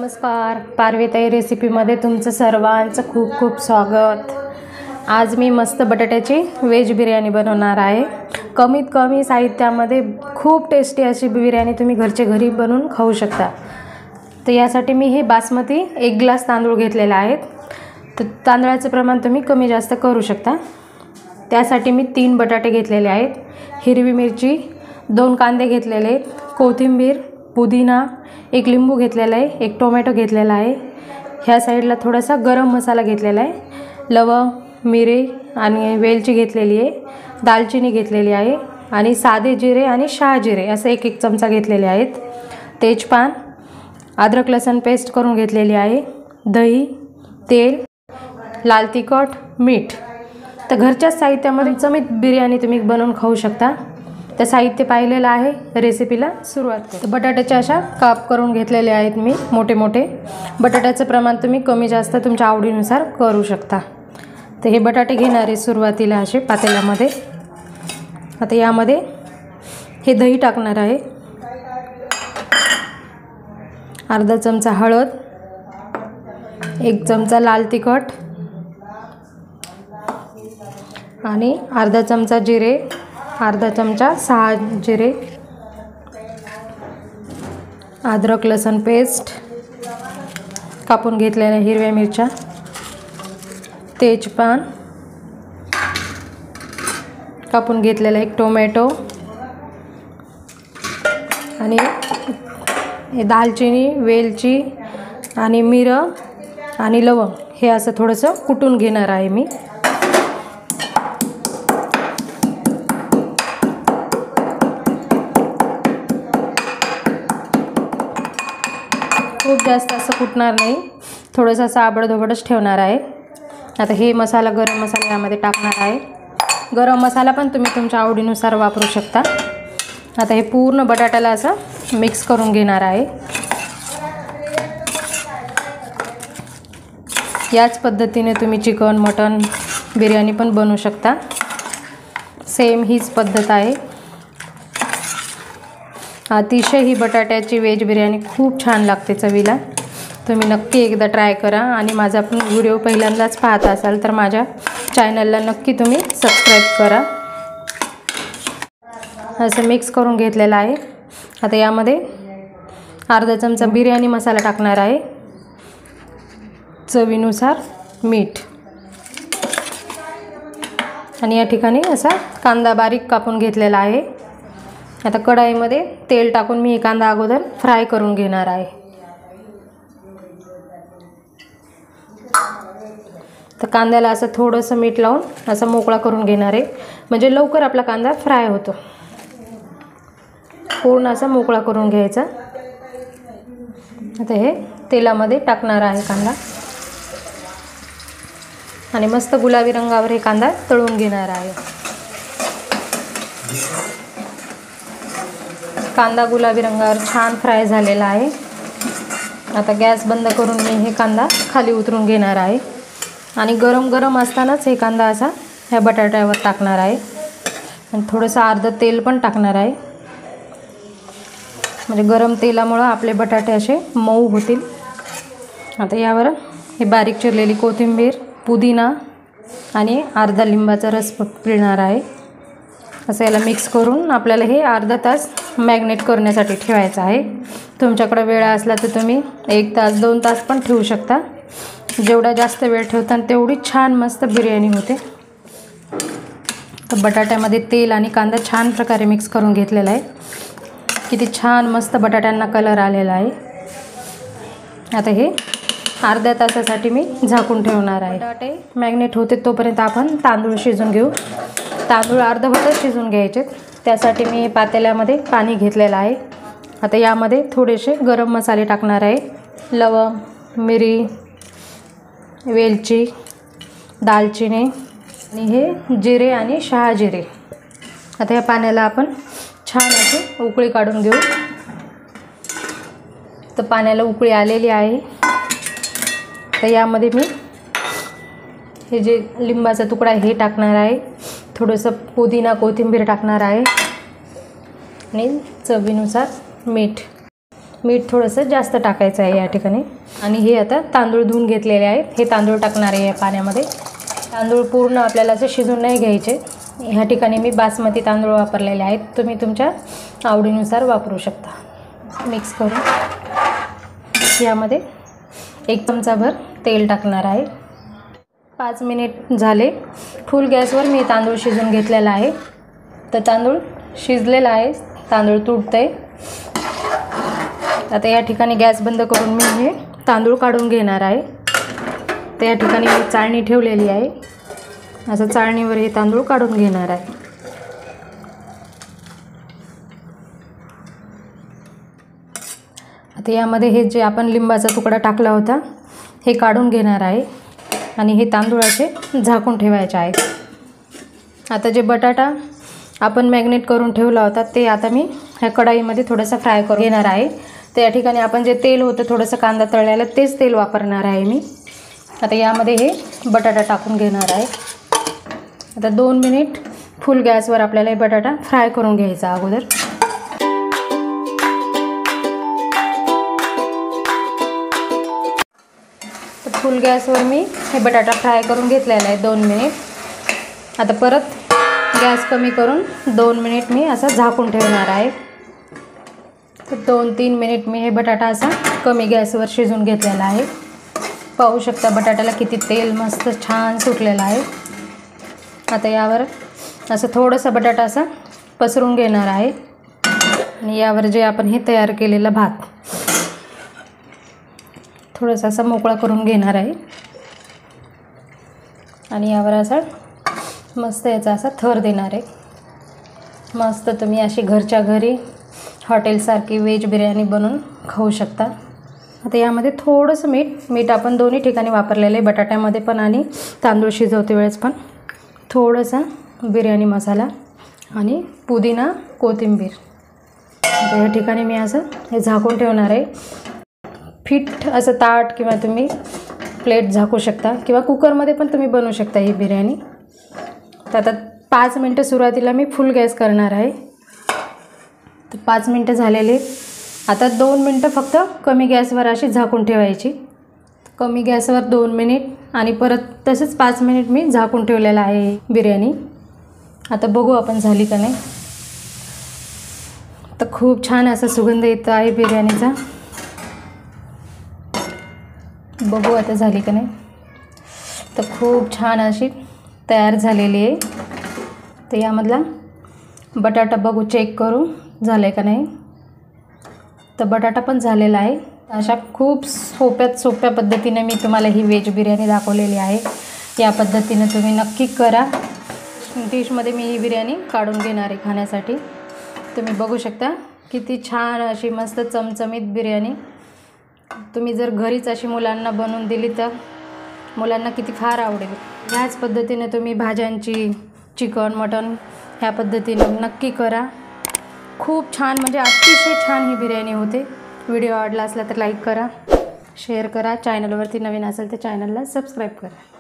नमस्कार, पार्वतीताई रेसिपीमध्ये तुमचं सर्वांचं खूप खूप स्वागत। आज मी मस्त बटाट्याची व्हेज बिर्याणी बनवणार आहे। कमीत कमी साहित्यामध्ये खूप टेस्टी अशी बिर्याणी तुम्ही घरच्या घरी बनवून खाऊ शकता। तर यासाठी मी हे बासमती 1 ग्लास तांदूळ घेतलेले आहेत। तर तांदळाचं प्रमाण तुम्ही कमी जास्त करू शकता। त्यासाठी मी 3 बटाटे घेतलेले आहेत, हिरवी मिरची, 2 कांदे घेतलेले आहेत, कोथिंबीर, पुदिना, 1 लिंबू घेतलेला आहे, 1 टोमॅटो घेतलेला आहे। ह्या साईडला थोडासा गरम मसाला घेतलेला आहे, लवंग, मिरी आणि वेलची घेतलेली आहे, दालचिनी घेतलेली आहे आणि साधे जिरे आणि शहाजिरे असे 1-1 चमचा घेतलेले आहेत। तेजपान, अद्रक लसूण पेस्ट करून घेतलेली आहे, दही, तेल, लाल तिखट, मीठ। तर घरच्या साहित्यामध्ये चमचमीत बिर्याणी तुम्ही बनवून खाऊ शकता। तर साहित्य पाहिलेलं आहे, रेसिपीला सुरुवात करू। बटाट्याच्या अशा काप करून घेतलेले आहेत मी मोठे मोठे। बटाट्याचं प्रमाण तुम्ही कमी जास्त तुमच्या आवडीनुसार करू शकता। तर हे बटाटे घेणार आहे सुरुवातीला असे पातेल्यामध्ये। आता यामध्ये हे दही टाकणार आहे, अर्धा चमचा हळद, 1 चमचा लाल तिखट आणि अर्धा चमचा जिरे, अर्धा चमचा शहाजिरे, अद्रक लसूण पेस्ट, कापून घेतलेल्या हिरव्या मिरच्या, तेजपान, कापून घेतलेला 1 टोमॅटो आणि दालचिनी, वेलची आणि मिरं आणि लवंग हे असं थोडंसं कुटून घेणार आहे मी। खूप जास्त असं कुटणार नाही, थोडंसं असं आबडधोबडच ठेवणार आहे। आता हे मसाला, गरम मसाला यामध्ये टाकणार आहे। गरम मसाला पण तुम्ही तुमच्या आवडीनुसार वापरू शकता। आता हे पूर्ण बटाट्याला असं मिक्स करून घेणार आहे। याच पद्धतीने तुम्ही चिकन, मटन बिर्याणी पण बनवू शकता। सेम हीच पद्धत आहे। अतिशय ही बटाट्याची व्हेज बिर्याणी खूप छान लागते चवीला। तुम्ही नक्की एकदा ट्राय करा आणि माझा पण व्हिडिओ पहिल्यांदाच पाहत असाल तर माझ्या चॅनलला नक्की तुम्ही सबस्क्राईब करा। असं मिक्स करून घेतलेलं आहे। आता यामध्ये अर्धा चमचा बिर्याणी मसाला टाकणार आहे, चवीनुसार मीठ आणि या ठिकाणी असा कांदा बारीक कापून घेतलेला आहे। आता कढईमध्ये तेल टाकून मी कांदा अगोदर फ्राय करून घेणार आहे। तर कांद्याला असं थोडंसं मीठ लावून असं मोकळा करून घेणार आहे, म्हणजे लवकर आपला कांदा फ्राय होतो। पूर्ण असा मोकळा करून घ्यायचा। आता हे तेलामध्ये टाकणार आहे कांदा आणि मस्त गुलाबी रंगावर हे कांदा तळून घेणार आहे। कांदा गुलाबी रंगावर छान फ्राय झालेला आहे। आता गॅस बंद करून मी हे कांदा खाली उतरून घेणार आहे आणि गरम गरम असतानाच हे कांदा असा ह्या बटाट्यावर टाकणार आहे आणि थोडंसं अर्ध तेल पण टाकणार आहे, म्हणजे गरम तेलामुळे आपले बटाटे असे मऊ होतील। आता यावर हे बारीक चिरलेली कोथिंबीर, पुदिना आणि अर्धा लिंबाचा रस पिळणार आहे। असं याला मिक्स करून आपल्याला हे अर्धा तास मॅग्नेट करण्यासाठी ठेवायचं आहे। तुमच्याकडे वेळ असला तर तुम्ही 1 तास 2 तास पण ठेवू शकता। जेवढा जास्त वेळ ठेवता तेवढी छान मस्त बिर्याणी होते। तर बटाट्यामध्ये तेल आणि कांदा छान प्रकारे मिक्स करून घेतलेला आहे। किती छान मस्त बटाट्यांना कलर आलेला आहे। आता हे अर्ध्या तासासाठी मी झाकून ठेवणार आहे। बटाटे मॅग्नेट होते तोपर्यंत आपण तांदूळ शिजून घेऊ। तांदूळ अर्धवटच शिजून घ्यायचे, त्यासाठी मी पातेल्यामध्ये पाणी घेतलेलं आहे। आता यामध्ये थोडेसे गरम मसाले टाकणार आहे, लवंग, मिरी, वेलची, दालचिनी आणि हे जिरे आणि शहाजिरे। आता या पाण्याला आपण छान अशी उकळी काढून घेऊ। तर पाण्याला उकळी आलेली आहे। तर यामध्ये मी हे जे लिंबाचा तुकडा हे टाकणार आहे, थोडंसं पुदिना, कोथिंबीर टाकणार आहे आणि चवीनुसार मीठ। मीठ थोडंसं जास्त टाकायचं आहे या ठिकाणी. आणि हे आता तांदूळ धुवून घेतलेले आहेत, हे तांदूळ टाकणार आहे या पाण्यामध्ये. तांदूळ पूर्ण आपल्याला असं शिजून नाही घ्यायचे. ह्या ठिकाणी मी बासमती तांदूळ वापरलेले आहेत, तुम्ही तुमच्या आवडीनुसार वापरू शकता. मिक्स करून यामध्ये 1 चमचाभर तेल टाकणार आहे. 5 मिनिट झाले, फुल गॅसवर मी तांदूळ शिजून घेतलेला आहे. तर तांदूळ शिजलेला आहे, तांदूळ तुटतंय. आता या ठिकाणी गॅस बंद करून मी हे तांदूळ काढून घेणार आहे. तर या ठिकाणी मी चाळणी ठेवलेली आहे, असं चाळणीवर हे तांदूळ काढून घेणार आहे. आता यामध्ये हे जे आपण लिंबाचा तुकडा टाकला होता हे काढून घेणार आहे आणि हे तांदूळ असे झाकून ठेवायचे आहेत. आता जे बटाटा आपण मॅग्नेट करून ठेवला होता ते आता मी ह्या कढाईमध्ये थोडंसं फ्राय करून घेणार आहे. तर या ठिकाणी आपण जे तेल होतं थोडंसं कांदा तळलेलं तेच तेल वापरणार आहे मी. आता यामध्ये हे बटाटा टाकून घेणार आहे. आता 2 मिनिट फुल गॅसवर आपल्याला हे बटाटा फ्राय करून घ्यायचा अगोदर. तर फुल गॅसवर मी हे बटाटा फ्राय करून घेतलेला आहे 2 मिनिट. आता परत गॅस कमी करून 2 मिनिट मी असं झाकून ठेवणार आहे. तर 2-3 मिनिट मी हे बटाटा असा कमी गॅसवर शिजून घेतलेला आहे. पाहू शकता बटाट्याला किती तेल मस्त छान सुटलेलं आहे. आता यावर असं थोडंसं बटाटा असा पसरून घेणार आहे आणि यावर जे आपण हे तयार केलेला भात थोडंसं असं मोकळा करून घेणार आहे आणि यावर असं मस्त याचा असा थर देणार आहे. मस्त तुम्ही अशी घरच्या घरी हॉटेलसारखी व्हेज बिर्याणी बनवून खाऊ शकता. आता यामध्ये थोडंसं मीठ आपण दोन्ही ठिकाणी वापरलेलं आहे, बटाट्यामध्ये पण आणि तांदूळ शिजवते वेळेस पण. थोडासा बिर्याणी मसाला आणि पुदिना कोथिंबीर. आता या ठिकाणी मी असं हे झाकून ठेवणार आहे. फिट असं ताट किंवा तुम्ही प्लेट झाकू शकता किंवा कुकरमध्ये पण तुम्ही बनवू शकता ही बिर्याणी. तर आता 5 मिनटं सुरुवातीला मी फुल गॅस करणार आहे. तर 5 मिनटं झालेले. आता 2 मिनटं फक्त कमी गॅसवर अशी झाकून ठेवायची. कमी गॅसवर 2 मिनिट आणि परत तसंच 5 मिनिट मी झाकून ठेवलेलं आहे बिर्याणी. आता बघू आपण झाली का नाही. तर खूप छान असा सुगंध येतो आहे बिर्याणीचा. बघू आता झाली का नाही. तर खूप छान अशी तयार झालेली आहे. तर यामधला बटाटा बघू चेक करू झालं आहे का नाही. तर बटाटा पण झालेला आहे. अशा खूप सोप्या पद्धतीने मी तुम्हाला ही व्हेज बिर्याणी दाखवलेली आहे. या पद्धतीने तुम्ही नक्की करा. डिशमध्ये मी ही बिर्याणी काढून घेणार आहे खाण्यासाठी. तुम्ही बघू शकता किती छान अशी मस्त चमचमीत बिर्याणी. तुम्ही जर घरीच अशी मुलांना बनवून दिली तर मुलांना किती फार आवडेल. ह्याच पद्धतीने तुम्ही भाज्यांची चिकन मटन ह्या पद्धतीने नक्की करा. खूप छान म्हणजे अतिशय छान ही बिर्याणी होते. व्हिडिओ आवडला असला तर लाईक करा, शेअर करा. चॅनलवरती नवीन असेल तर चॅनलला सबस्क्राईब करा.